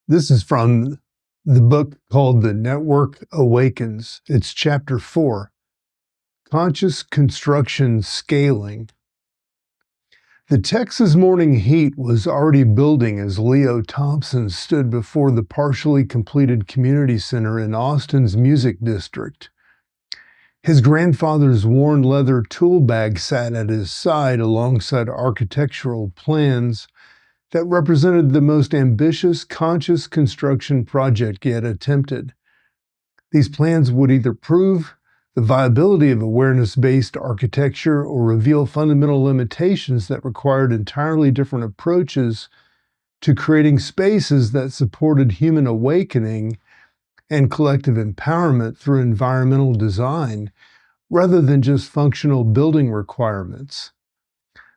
This is from the book called The Network Awakens. It's chapter 4, Conscious Construction Scaling. The Texas morning heat was already building as Leo Thompson stood before the partially completed community center in Austin's Music District. His grandfather's worn leather tool bag sat at his side alongside architectural plans that represented the most ambitious conscious construction project yet attempted. These plans would either prove the viability of awareness-based architecture or reveal fundamental limitations that required entirely different approaches to creating spaces that supported human awakening and collective empowerment through environmental design, rather than just functional building requirements.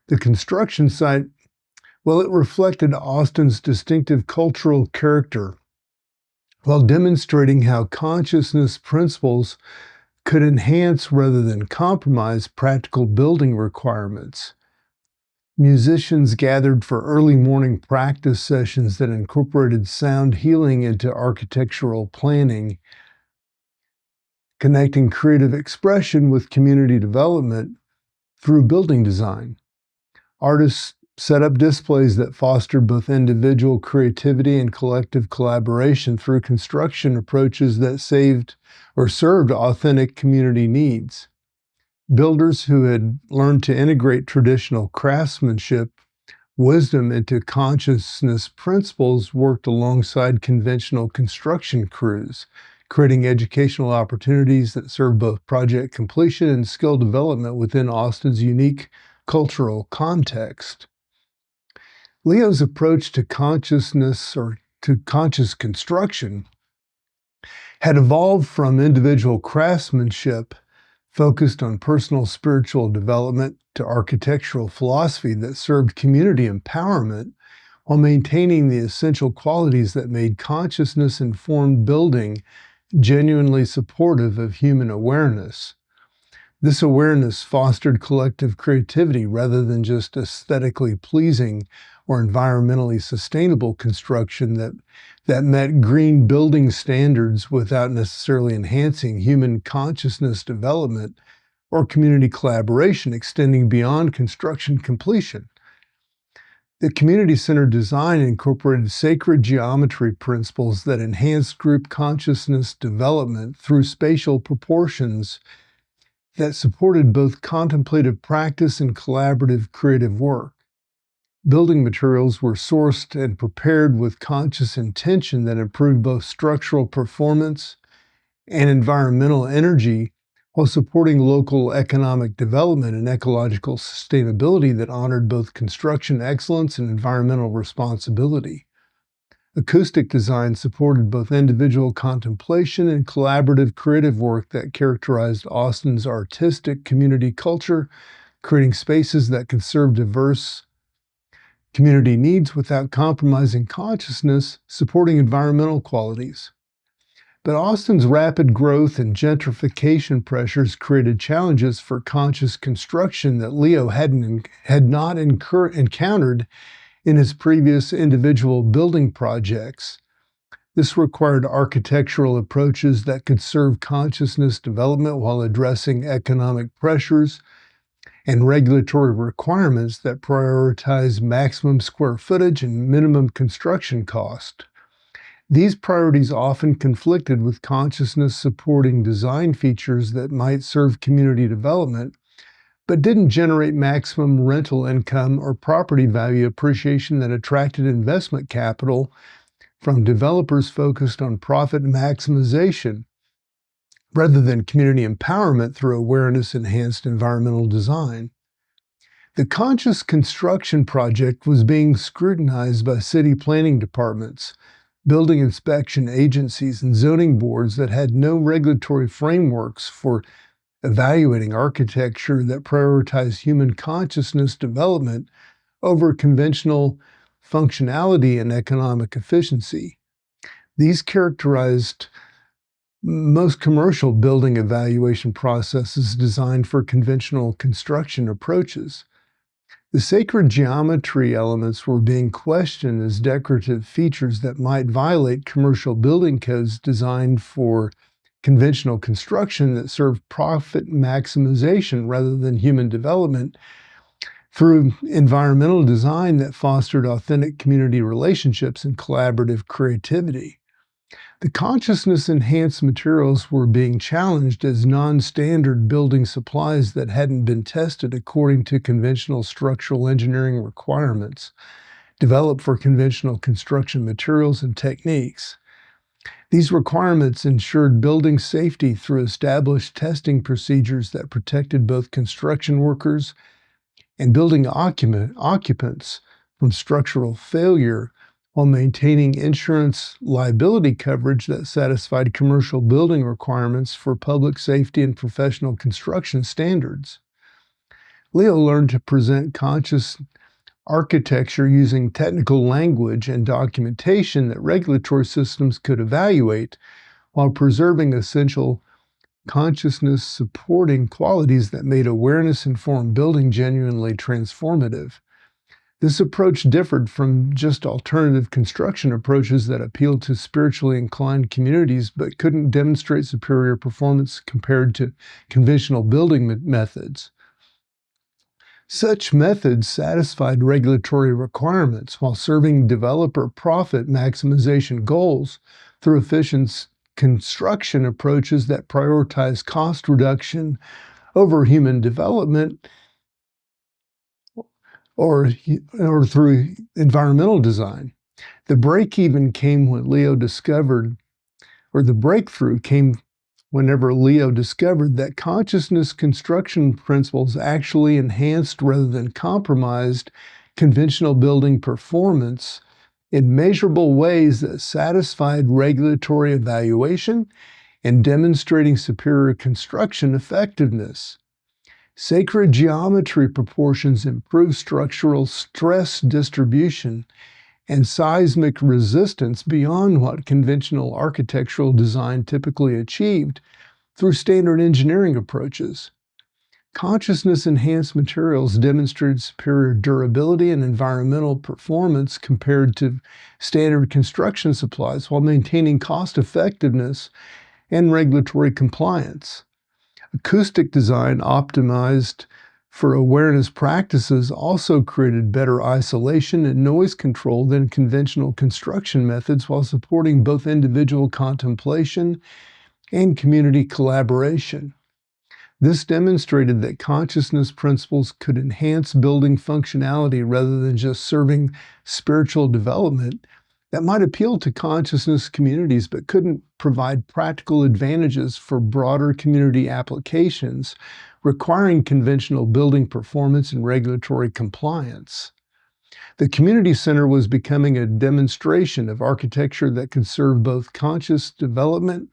The construction site, well, it reflected Austin's distinctive cultural character while demonstrating how consciousness principles could enhance rather than compromise practical building requirements. Musicians gathered for early morning practice sessions that incorporated sound healing into architectural planning, connecting creative expression with community development through building design. Artists set up displays that fostered both individual creativity and collective collaboration through construction approaches that served authentic community needs. Builders who had learned to integrate traditional craftsmanship wisdom into consciousness principles worked alongside conventional construction crews, creating educational opportunities that served both project completion and skill development within Austin's unique cultural context. Leo's approach to consciousness or to conscious construction had evolved from individual craftsmanship focused on personal spiritual development to architectural philosophy that served community empowerment while maintaining the essential qualities that made consciousness-informed building genuinely supportive of human awareness. This awareness fostered collective creativity rather than just aesthetically pleasing or environmentally sustainable construction that met green building standards without necessarily enhancing human consciousness development or community collaboration extending beyond construction completion. The community-centered design incorporated sacred geometry principles that enhanced group consciousness development through spatial proportions that supported both contemplative practice and collaborative creative work. Building materials were sourced and prepared with conscious intention that improved both structural performance and environmental energy while supporting local economic development and ecological sustainability that honored both construction excellence and environmental responsibility. Acoustic design supported both individual contemplation and collaborative creative work that characterized Austin's artistic community culture, creating spaces that could serve diverse community needs without compromising consciousness, supporting environmental qualities. But Austin's rapid growth and gentrification pressures created challenges for conscious construction that Leo had not encountered in his previous individual building projects. This required architectural approaches that could serve consciousness development while addressing economic pressures and regulatory requirements that prioritize maximum square footage and minimum construction cost. These priorities often conflicted with consciousness-supporting design features that might serve community development, but didn't generate maximum rental income or property value appreciation that attracted investment capital from developers focused on profit maximization rather than community empowerment through awareness-enhanced environmental design. The conscious construction project was being scrutinized by city planning departments, building inspection agencies, and zoning boards that had no regulatory frameworks for evaluating architecture that prioritized human consciousness development over conventional functionality and economic efficiency. These characterized most commercial building evaluation processes designed for conventional construction approaches. The sacred geometry elements were being questioned as decorative features that might violate commercial building codes designed for conventional construction that serve profit maximization rather than human development through environmental design that fostered authentic community relationships and collaborative creativity. The consciousness-enhanced materials were being challenged as non-standard building supplies that hadn't been tested according to conventional structural engineering requirements developed for conventional construction materials and techniques. These requirements ensured building safety through established testing procedures that protected both construction workers and building occupants from structural failure while maintaining insurance liability coverage that satisfied commercial building requirements for public safety and professional construction standards. Leo learned to present conscious architecture using technical language and documentation that regulatory systems could evaluate while preserving essential consciousness supporting qualities that made awareness-informed building genuinely transformative. This approach differed from just alternative construction approaches that appealed to spiritually inclined communities but couldn't demonstrate superior performance compared to conventional building methods. Such methods satisfied regulatory requirements while serving developer profit maximization goals through efficient construction approaches that prioritize cost reduction over human development or through environmental design. The breakthrough came whenever Leo discovered that consciousness construction principles actually enhanced rather than compromised conventional building performance in measurable ways that satisfied regulatory evaluation and demonstrating superior construction effectiveness. Sacred geometry proportions improve structural stress distribution and seismic resistance beyond what conventional architectural design typically achieved through standard engineering approaches. Consciousness-enhanced materials demonstrated superior durability and environmental performance compared to standard construction supplies while maintaining cost-effectiveness and regulatory compliance. Acoustic design optimized for awareness practices also created better isolation and noise control than conventional construction methods while supporting both individual contemplation and community collaboration. This demonstrated that consciousness principles could enhance building functionality rather than just serving spiritual development that might appeal to consciousness communities but couldn't provide practical advantages for broader community applications requiring conventional building performance and regulatory compliance. The community center was becoming a demonstration of architecture that could serve both consciousness development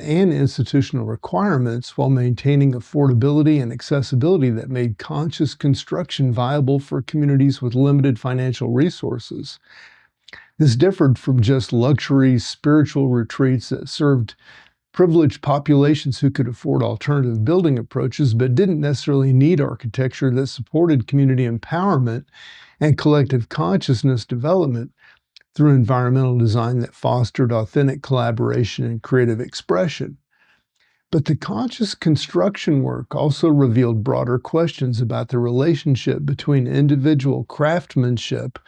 and institutional requirements while maintaining affordability and accessibility that made conscious construction viable for communities with limited financial resources. This differed from just luxury spiritual retreats that served privileged populations who could afford alternative building approaches but didn't necessarily need architecture that supported community empowerment and collective consciousness development through environmental design that fostered authentic collaboration and creative expression. But the conscious construction work also revealed broader questions about the relationship between individual craftsmanship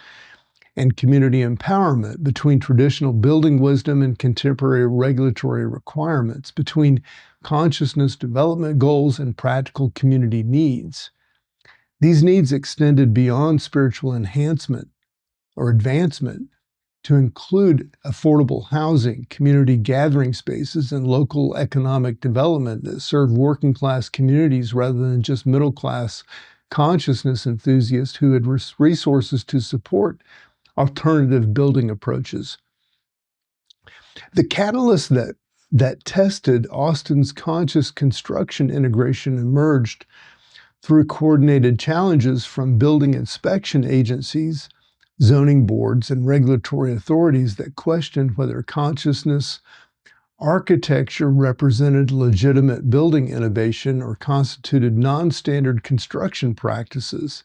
and community empowerment, between traditional building wisdom and contemporary regulatory requirements, between consciousness development goals and practical community needs. These needs extended beyond spiritual enhancement or advancement to include affordable housing, community gathering spaces, and local economic development that serve working-class communities rather than just middle-class consciousness enthusiasts who had resources to support alternative building approaches. The catalyst that tested Austin's conscious construction integration emerged through coordinated challenges from building inspection agencies, zoning boards, and regulatory authorities that questioned whether consciousness Architecture represented legitimate building innovation or constituted non-standard construction practices.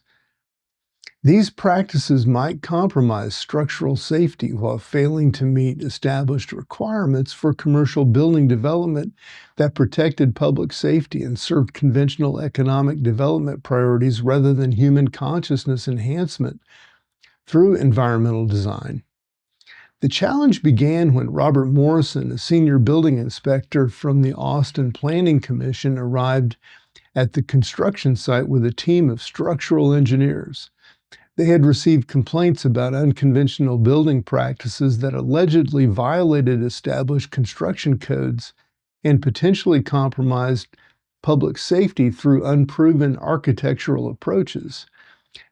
These practices might compromise structural safety while failing to meet established requirements for commercial building development that protected public safety and served conventional economic development priorities rather than human consciousness enhancement through environmental design. The challenge began when Robert Morrison, a senior building inspector from the Austin Planning Commission, arrived at the construction site with a team of structural engineers. They had received complaints about unconventional building practices that allegedly violated established construction codes and potentially compromised public safety through unproven architectural approaches.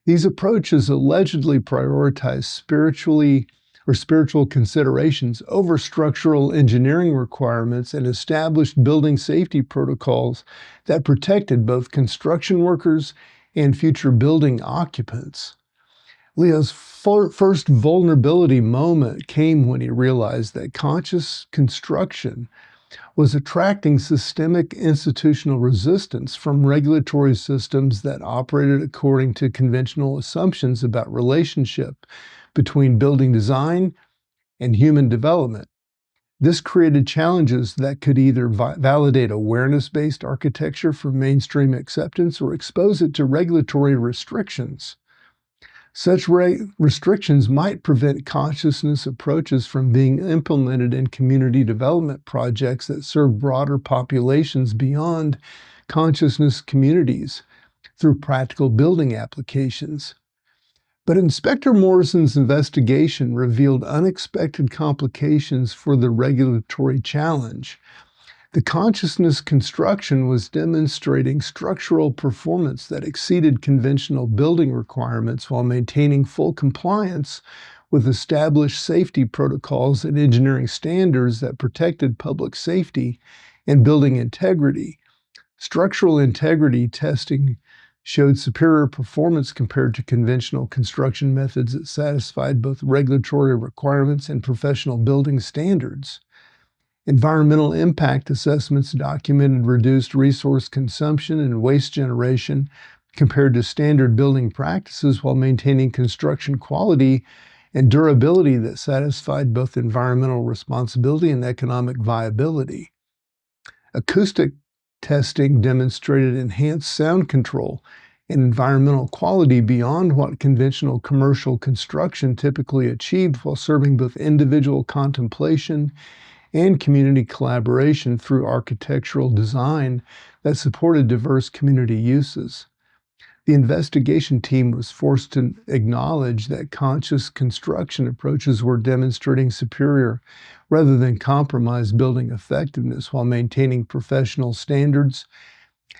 These approaches allegedly prioritized spiritual considerations over structural engineering requirements and established building safety protocols that protected both construction workers and future building occupants. Leo's first vulnerability moment came when he realized that conscious construction was attracting systemic institutional resistance from regulatory systems that operated according to conventional assumptions about relationship between building design and human development. This created challenges that could either validate awareness-based architecture for mainstream acceptance or expose it to regulatory restrictions. Such restrictions might prevent consciousness approaches from being implemented in community development projects that serve broader populations beyond consciousness communities through practical building applications. But Inspector Morrison's investigation revealed unexpected complications for the regulatory challenge. The consciousness construction was demonstrating structural performance that exceeded conventional building requirements while maintaining full compliance with established safety protocols and engineering standards that protected public safety and building integrity. Structural integrity testing showed superior performance compared to conventional construction methods that satisfied both regulatory requirements and professional building standards. Environmental impact assessments documented reduced resource consumption and waste generation compared to standard building practices while maintaining construction quality and durability that satisfied both environmental responsibility and economic viability. Acoustic testing demonstrated enhanced sound control and environmental quality beyond what conventional commercial construction typically achieved while serving both individual contemplation and community collaboration through architectural design that supported diverse community uses. The investigation team was forced to acknowledge that conscious construction approaches were demonstrating superior rather than compromised building effectiveness while maintaining professional standards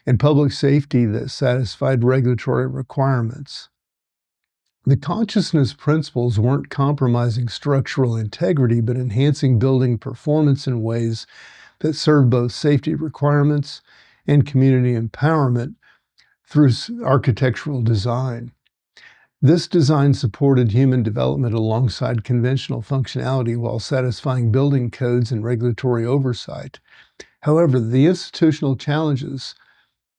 and public safety that satisfied regulatory requirements. The consciousness principles weren't compromising structural integrity, but enhancing building performance in ways that serve both safety requirements and community empowerment through architectural design. This design supported human development alongside conventional functionality while satisfying building codes and regulatory oversight. However, the institutional challenges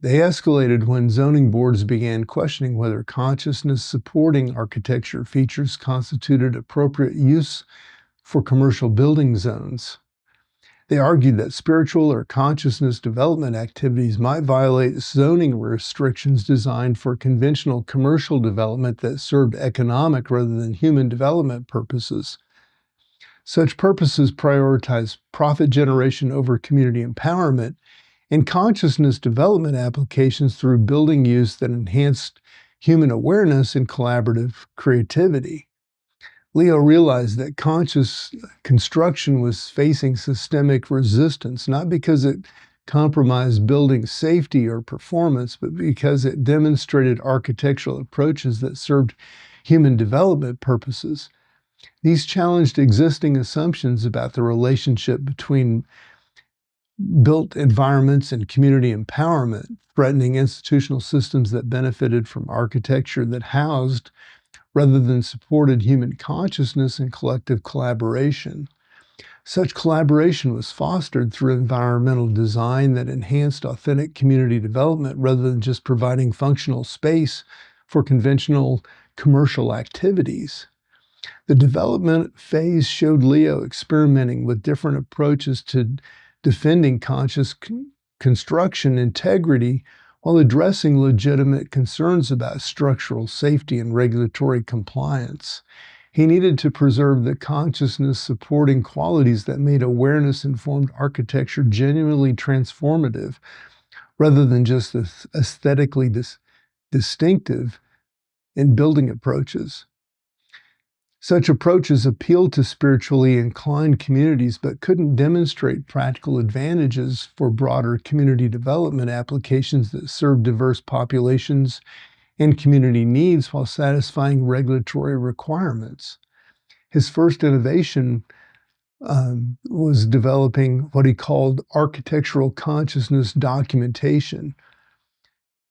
they escalated when zoning boards began questioning whether consciousness-supporting architecture features constituted appropriate use for commercial building zones. They argued that spiritual or consciousness development activities might violate zoning restrictions designed for conventional commercial development that served economic rather than human development purposes. Such purposes prioritize profit generation over community empowerment and consciousness development applications through building use that enhanced human awareness and collaborative creativity. Leo realized that conscious construction was facing systemic resistance, not because it compromised building safety or performance, but because it demonstrated architectural approaches that served human development purposes. These challenged existing assumptions about the relationship between built environments and community empowerment, threatening institutional systems that benefited from architecture that housed rather than supported human consciousness and collective collaboration. Such collaboration was fostered through environmental design that enhanced authentic community development rather than just providing functional space for conventional commercial activities. The development phase showed Leo experimenting with different approaches to defending conscious construction integrity while addressing legitimate concerns about structural safety and regulatory compliance. He needed to preserve the consciousness supporting qualities that made awareness-informed architecture genuinely transformative rather than just aesthetically distinctive in building approaches. Such approaches appealed to spiritually inclined communities but couldn't demonstrate practical advantages for broader community development applications that serve diverse populations and community needs while satisfying regulatory requirements. His first innovation was developing what he called architectural consciousness documentation,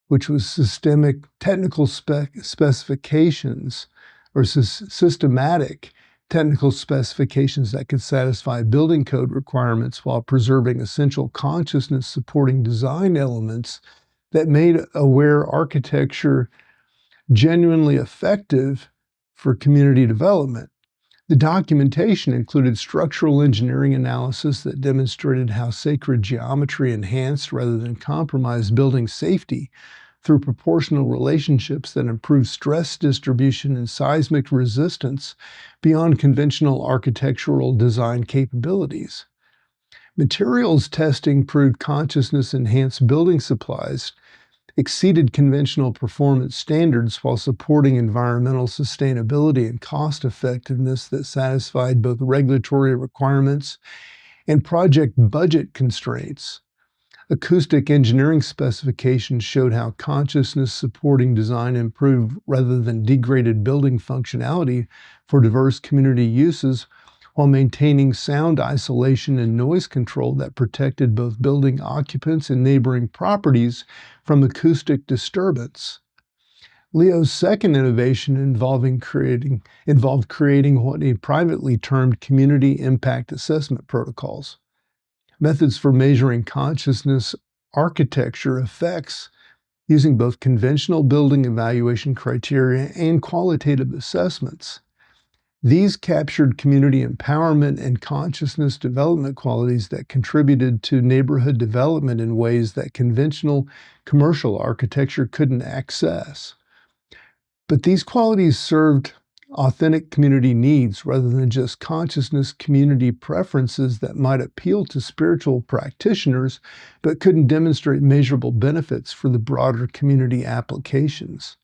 which was systemic technical specifications or systematic technical specifications that could satisfy building code requirements while preserving essential consciousness supporting design elements that made aware architecture genuinely effective for community development. The documentation included structural engineering analysis that demonstrated how sacred geometry enhanced rather than compromised building safety through proportional relationships that improve stress distribution and seismic resistance beyond conventional architectural design capabilities. Materials testing proved consciousness-enhanced building supplies exceeded conventional performance standards while supporting environmental sustainability and cost effectiveness that satisfied both regulatory requirements and project budget constraints. Acoustic engineering specifications showed how consciousness supporting design improved rather than degraded building functionality for diverse community uses while maintaining sound isolation and noise control that protected both building occupants and neighboring properties from acoustic disturbance. Leo's second innovation involved creating what he privately termed community impact assessment protocols, methods for measuring consciousness architecture effects using both conventional building evaluation criteria and qualitative assessments. These captured community empowerment and consciousness development qualities that contributed to neighborhood development in ways that conventional commercial architecture couldn't access. But these qualities served authentic community needs rather than just consciousness community preferences that might appeal to spiritual practitioners but couldn't demonstrate measurable benefits for the broader community applications.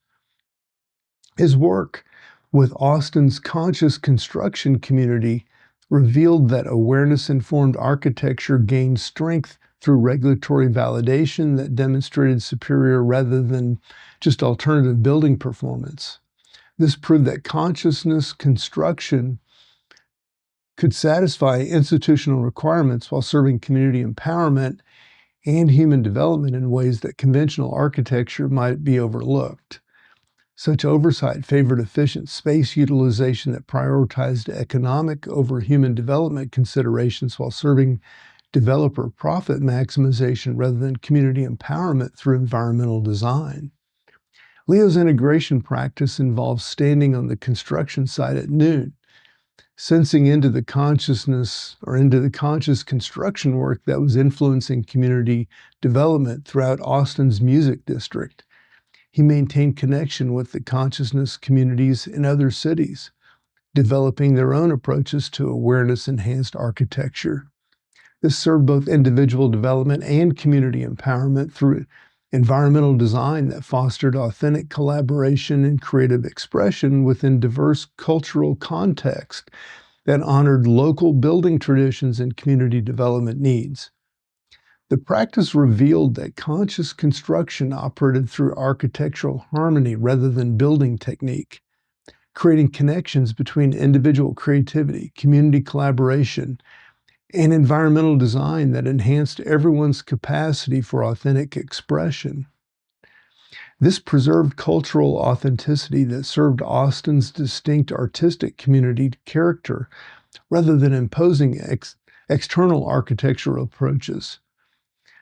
His work with Austin's conscious construction community revealed that awareness-informed architecture gained strength through regulatory validation that demonstrated superior rather than just alternative building performance. This proved that consciousness construction could satisfy institutional requirements while serving community empowerment and human development in ways that conventional architecture might be overlooked. Such oversight favored efficient space utilization that prioritized economic over human development considerations while serving developer profit maximization rather than community empowerment through environmental design. Leo's integration practice involves standing on the construction site at noon, sensing into the consciousness or into the conscious construction work that was influencing community development throughout Austin's music district. He maintained connection with the consciousness communities in other cities, developing their own approaches to awareness-enhanced architecture. This served both individual development and community empowerment through environmental design that fostered authentic collaboration and creative expression within diverse cultural contexts that honored local building traditions and community development needs. The practice revealed that conscious construction operated through architectural harmony rather than building technique, creating connections between individual creativity, community collaboration, and environmental design that enhanced everyone's capacity for authentic expression. This preserved cultural authenticity that served Austin's distinct artistic community character rather than imposing external architectural approaches.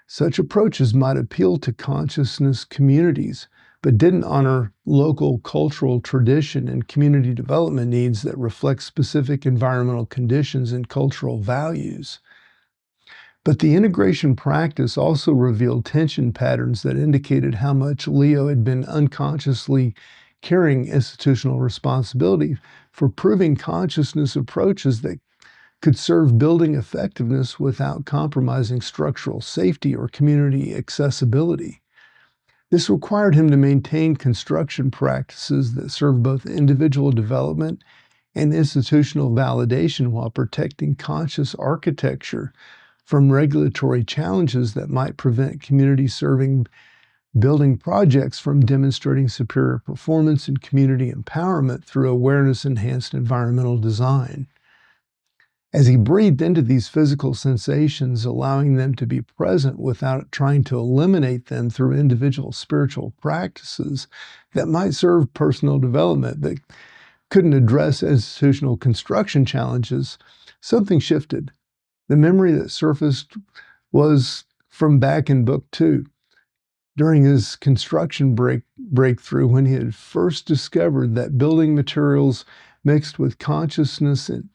Such approaches might appeal to consciousness communities, but didn't honor local cultural tradition and community development needs that reflect specific environmental conditions and cultural values. But the integration practice also revealed tension patterns that indicated how much Leo had been unconsciously carrying institutional responsibility for proving consciousness approaches that could serve building effectiveness without compromising structural safety or community accessibility. This required him to maintain construction practices that serve both individual development and institutional validation while protecting conscious architecture from regulatory challenges that might prevent community-serving building projects from demonstrating superior performance and community empowerment through awareness-enhanced environmental design. As he breathed into these physical sensations, allowing them to be present without trying to eliminate them through individual spiritual practices that might serve personal development but couldn't address institutional construction challenges, something shifted. The memory that surfaced was from back in Book 2, during his construction breakthrough when he had first discovered that building materials mixed with consciousness and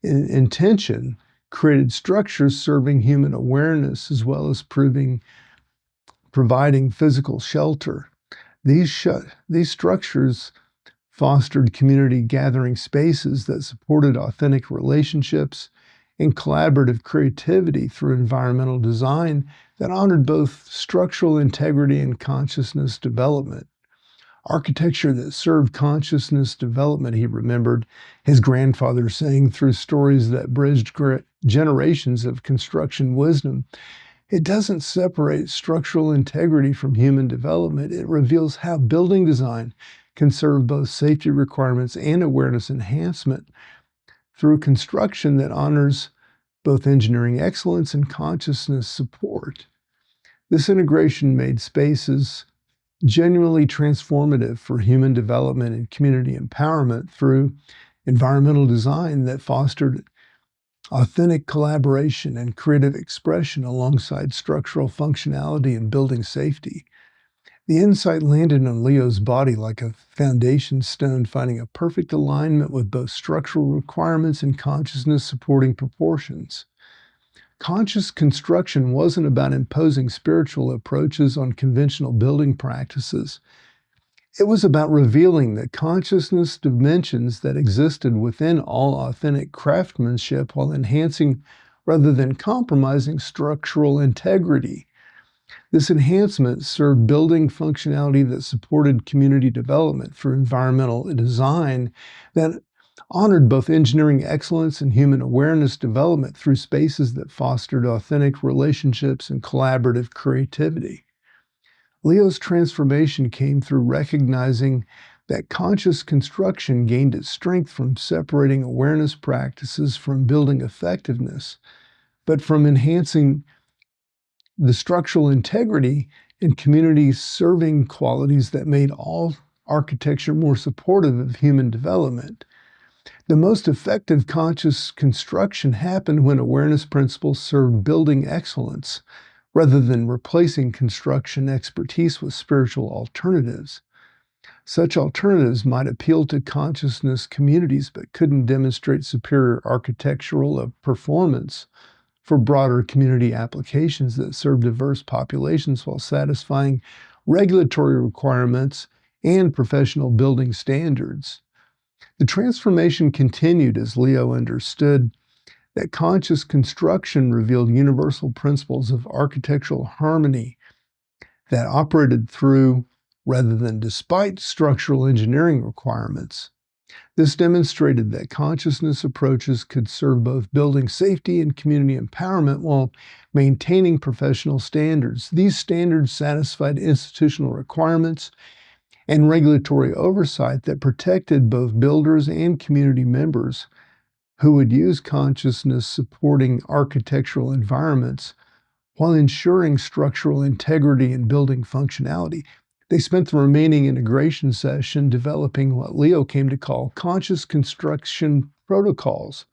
intention created structures serving human awareness as well as providing physical shelter. These structures fostered community gathering spaces that supported authentic relationships and collaborative creativity through environmental design that honored both structural integrity and consciousness development. Architecture that served consciousness development, he remembered his grandfather saying through stories that bridged generations of construction wisdom. It doesn't separate structural integrity from human development. It reveals how building design can serve both safety requirements and awareness enhancement through construction that honors both engineering excellence and consciousness support. This integration made spaces genuinely transformative for human development and community empowerment through environmental design that fostered authentic collaboration and creative expression alongside structural functionality and building safety. The insight landed on Leo's body like a foundation stone, finding a perfect alignment with both structural requirements and consciousness-supporting proportions. Conscious construction wasn't about imposing spiritual approaches on conventional building practices. It was about revealing the consciousness dimensions that existed within all authentic craftsmanship while enhancing rather than compromising structural integrity. This enhancement served building functionality that supported community development through environmental design that honored both engineering excellence and human awareness development through spaces that fostered authentic relationships and collaborative creativity. Leo's transformation came through recognizing that conscious construction gained its strength from separating awareness practices from building effectiveness, but from enhancing the structural integrity and community-serving qualities that made all architecture more supportive of human development. The most effective conscious construction happened when awareness principles served building excellence, rather than replacing construction expertise with spiritual alternatives. Such alternatives might appeal to consciousness communities but couldn't demonstrate superior architectural performance for broader community applications that serve diverse populations while satisfying regulatory requirements and professional building standards. The transformation continued as Leo understood that conscious construction revealed universal principles of architectural harmony that operated through, rather than despite, structural engineering requirements. This demonstrated that consciousness approaches could serve both building safety and community empowerment while maintaining professional standards. These standards satisfied institutional requirements and regulatory oversight that protected both builders and community members who would use consciousness supporting architectural environments while ensuring structural integrity and building functionality. They spent the remaining integration session developing what Leo came to call conscious construction protocols.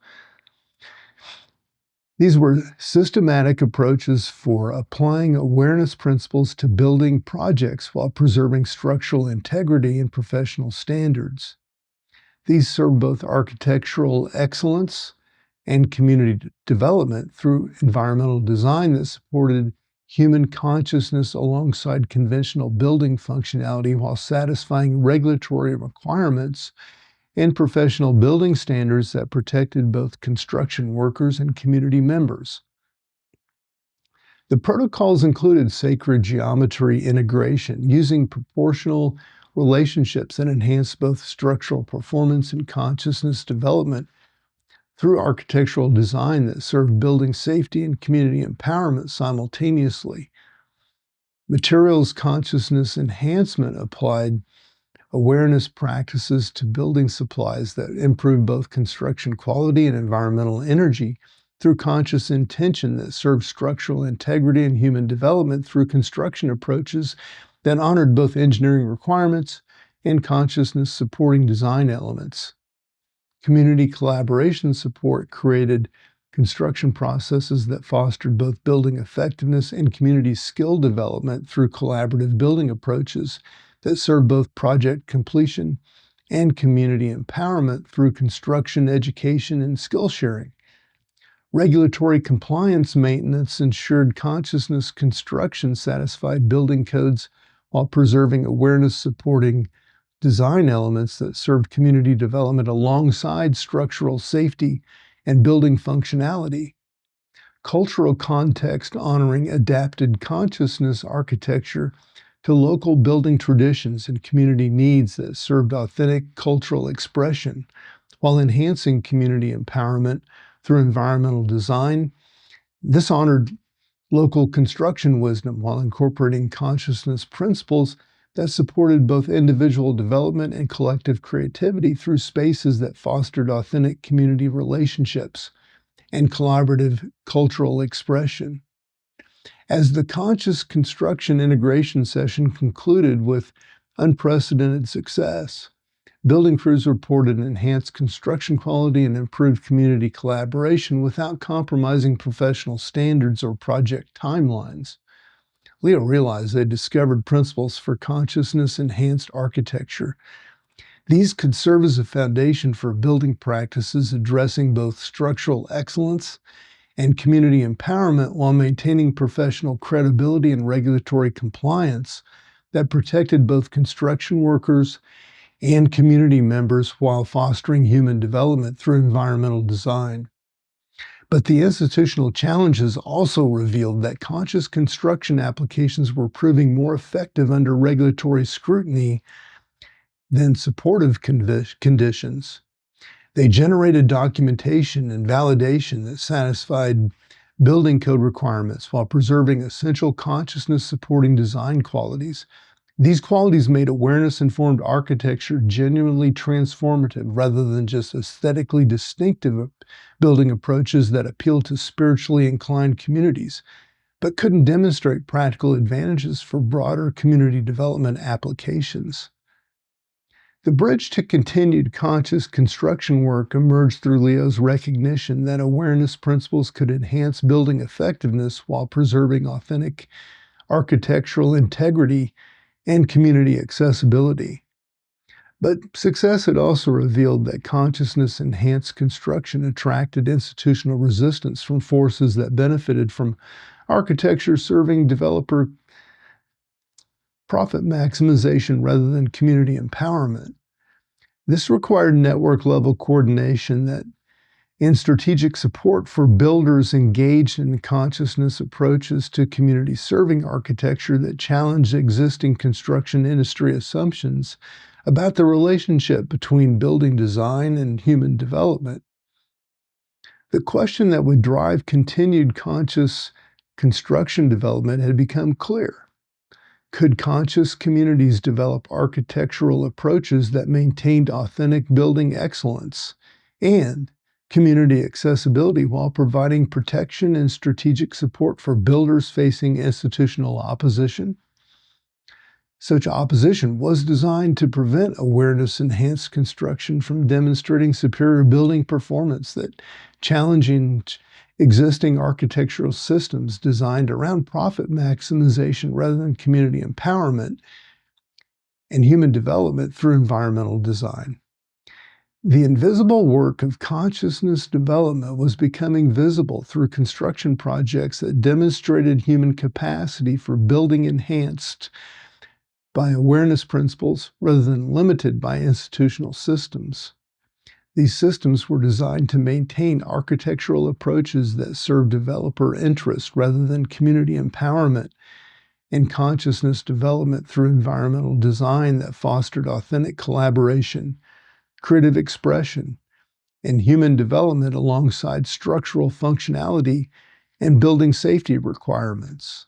These were systematic approaches for applying awareness principles to building projects while preserving structural integrity and professional standards. These served both architectural excellence and community development through environmental design that supported human consciousness alongside conventional building functionality while satisfying regulatory requirements and professional building standards that protected both construction workers and community members. The protocols included sacred geometry integration, using proportional relationships that enhanced both structural performance and consciousness development through architectural design that served building safety and community empowerment simultaneously. Materials consciousness enhancement applied awareness practices to building supplies that improve both construction quality and environmental energy through conscious intention that served structural integrity and human development through construction approaches that honored both engineering requirements and consciousness supporting design elements. Community collaboration support created construction processes that fostered both building effectiveness and community skill development through collaborative building approaches that serve both project completion and community empowerment through construction education and skill sharing. Regulatory compliance maintenance ensured consciousness construction satisfied building codes while preserving awareness supporting design elements that served community development alongside structural safety and building functionality. Cultural context honoring adapted consciousness architecture to local building traditions and community needs that served authentic cultural expression while enhancing community empowerment through environmental design. This honored local construction wisdom while incorporating consciousness principles that supported both individual development and collective creativity through spaces that fostered authentic community relationships and collaborative cultural expression. As the conscious construction integration session concluded with unprecedented success, building crews reported enhanced construction quality and improved community collaboration without compromising professional standards or project timelines. Leo realized they discovered principles for consciousness-enhanced architecture. These could serve as a foundation for building practices addressing both structural excellence and community empowerment while maintaining professional credibility and regulatory compliance that protected both construction workers and community members while fostering human development through environmental design. But the institutional challenges also revealed that conscious construction applications were proving more effective under regulatory scrutiny than supportive conditions. They generated documentation and validation that satisfied building code requirements while preserving essential consciousness supporting design qualities. These qualities made awareness-informed architecture genuinely transformative rather than just aesthetically distinctive building approaches that appealed to spiritually inclined communities, but couldn't demonstrate practical advantages for broader community development applications. The bridge to continued conscious construction work emerged through Leo's recognition that awareness principles could enhance building effectiveness while preserving authentic architectural integrity and community accessibility. But success had also revealed that consciousness-enhanced construction attracted institutional resistance from forces that benefited from architecture serving developer profit maximization rather than community empowerment. This required network-level coordination and strategic support for builders engaged in consciousness approaches to community-serving architecture that challenged existing construction industry assumptions about the relationship between building design and human development. The question that would drive continued conscious construction development had become clear. Could conscious communities develop architectural approaches that maintained authentic building excellence and community accessibility while providing protection and strategic support for builders facing institutional opposition? Such opposition was designed to prevent awareness-enhanced construction from demonstrating superior building performance that challenging existing architectural systems designed around profit maximization rather than community empowerment, and human development through environmental design. The invisible work of consciousness development was becoming visible through construction projects that demonstrated human capacity for building enhanced by awareness principles rather than limited by institutional systems. These systems were designed to maintain architectural approaches that serve developer interest rather than community empowerment, and consciousness development through environmental design that fostered authentic collaboration, creative expression, and human development alongside structural functionality and building safety requirements.